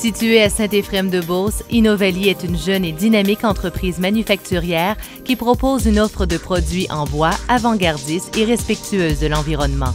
Située à Saint-Éphrem-de-Beauce, Innovalie est une jeune et dynamique entreprise manufacturière qui propose une offre de produits en bois avant-gardiste et respectueuse de l'environnement.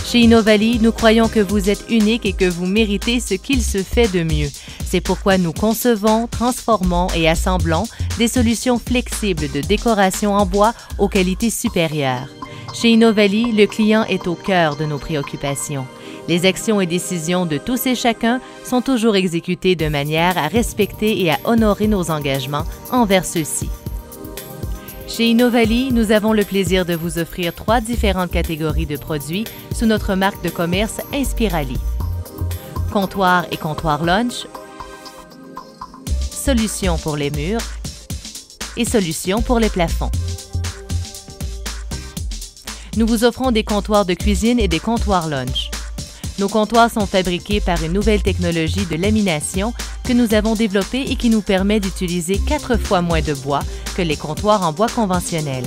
Chez Innovalie, nous croyons que vous êtes unique et que vous méritez ce qu'il se fait de mieux. C'est pourquoi nous concevons, transformons et assemblons des solutions flexibles de décoration en bois aux qualités supérieures. Chez Innovalie, le client est au cœur de nos préoccupations. Les actions et décisions de tous et chacun sont toujours exécutées de manière à respecter et à honorer nos engagements envers ceux-ci. Chez Innovalie, nous avons le plaisir de vous offrir 3 différentes catégories de produits sous notre marque de commerce Inspiralie. Comptoir et comptoir lunch, solutions pour les murs et solutions pour les plafonds. Nous vous offrons des comptoirs de cuisine et des comptoirs lunch. Nos comptoirs sont fabriqués par une nouvelle technologie de lamination que nous avons développée et qui nous permet d'utiliser 4 fois moins de bois que les comptoirs en bois conventionnels.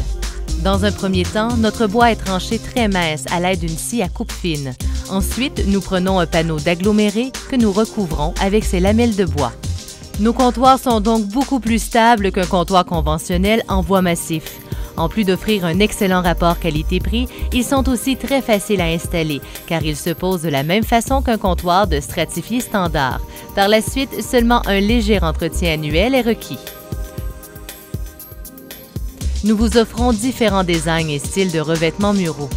Dans un premier temps, notre bois est tranché très mince à l'aide d'une scie à coupe fine. Ensuite, nous prenons un panneau d'aggloméré que nous recouvrons avec ces lamelles de bois. Nos comptoirs sont donc beaucoup plus stables qu'un comptoir conventionnel en bois massif. En plus d'offrir un excellent rapport qualité-prix, ils sont aussi très faciles à installer car ils se posent de la même façon qu'un comptoir de stratifié standard. Par la suite, seulement un léger entretien annuel est requis. Nous vous offrons différents designs et styles de revêtements muraux.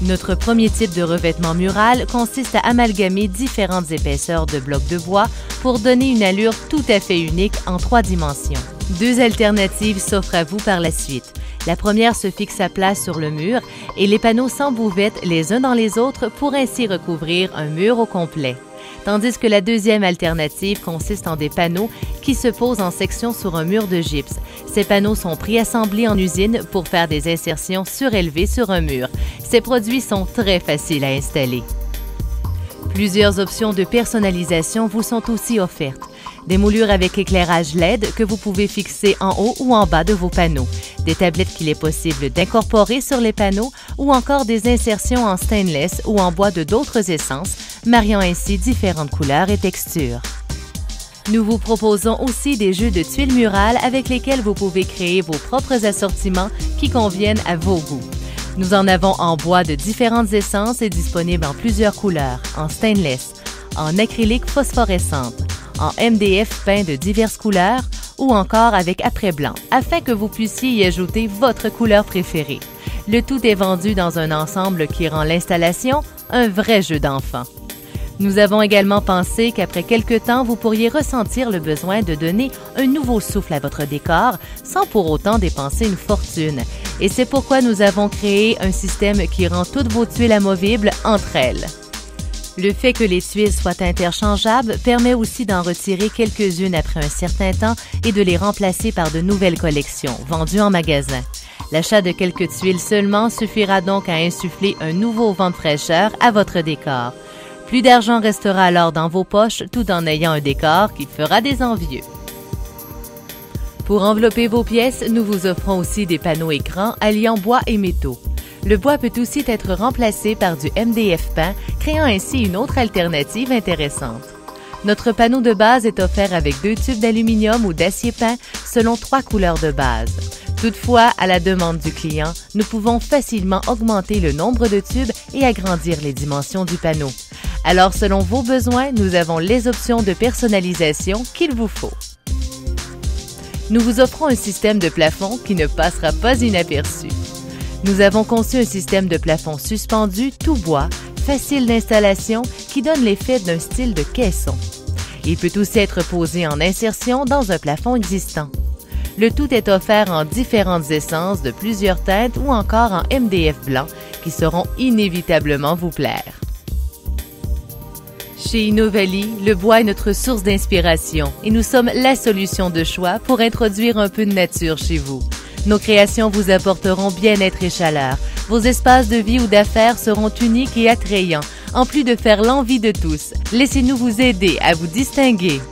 Notre premier type de revêtement mural consiste à amalgamer différentes épaisseurs de blocs de bois pour donner une allure tout à fait unique en 3 dimensions. 2 alternatives s'offrent à vous par la suite. La première se fixe à plat sur le mur et les panneaux s'embouvettent les uns dans les autres pour ainsi recouvrir un mur au complet. Tandis que la deuxième alternative consiste en des panneaux qui se posent en section sur un mur de gypse. Ces panneaux sont préassemblés en usine pour faire des insertions surélevées sur un mur. Ces produits sont très faciles à installer. Plusieurs options de personnalisation vous sont aussi offertes. Des moulures avec éclairage LED que vous pouvez fixer en haut ou en bas de vos panneaux, des tablettes qu'il est possible d'incorporer sur les panneaux ou encore des insertions en stainless ou en bois de d'autres essences, mariant ainsi différentes couleurs et textures. Nous vous proposons aussi des jeux de tuiles murales avec lesquels vous pouvez créer vos propres assortiments qui conviennent à vos goûts. Nous en avons en bois de différentes essences et disponibles en plusieurs couleurs, en stainless, en acrylique phosphorescente, en MDF peint de diverses couleurs ou encore avec après blanc, afin que vous puissiez y ajouter votre couleur préférée. Le tout est vendu dans un ensemble qui rend l'installation un vrai jeu d'enfant. Nous avons également pensé qu'après quelque temps, vous pourriez ressentir le besoin de donner un nouveau souffle à votre décor sans pour autant dépenser une fortune. Et c'est pourquoi nous avons créé un système qui rend toutes vos tuiles amovibles entre elles. Le fait que les tuiles soient interchangeables permet aussi d'en retirer quelques-unes après un certain temps et de les remplacer par de nouvelles collections, vendues en magasin. L'achat de quelques tuiles seulement suffira donc à insuffler un nouveau vent de fraîcheur à votre décor. Plus d'argent restera alors dans vos poches tout en ayant un décor qui fera des envieux. Pour envelopper vos pièces, nous vous offrons aussi des panneaux écrans alliant bois et métaux. Le bois peut aussi être remplacé par du MDF peint, créant ainsi une autre alternative intéressante. Notre panneau de base est offert avec 2 tubes d'aluminium ou d'acier peint selon 3 couleurs de base. Toutefois, à la demande du client, nous pouvons facilement augmenter le nombre de tubes et agrandir les dimensions du panneau. Alors, selon vos besoins, nous avons les options de personnalisation qu'il vous faut. Nous vous offrons un système de plafond qui ne passera pas inaperçu. Nous avons conçu un système de plafond suspendu tout bois, facile d'installation, qui donne l'effet d'un style de caisson. Il peut aussi être posé en insertion dans un plafond existant. Le tout est offert en différentes essences de plusieurs teintes ou encore en MDF blanc qui sauront inévitablement vous plaire. Chez Innovalie, le bois est notre source d'inspiration et nous sommes la solution de choix pour introduire un peu de nature chez vous. Nos créations vous apporteront bien-être et chaleur. Vos espaces de vie ou d'affaires seront uniques et attrayants, en plus de faire l'envie de tous. Laissez-nous vous aider à vous distinguer.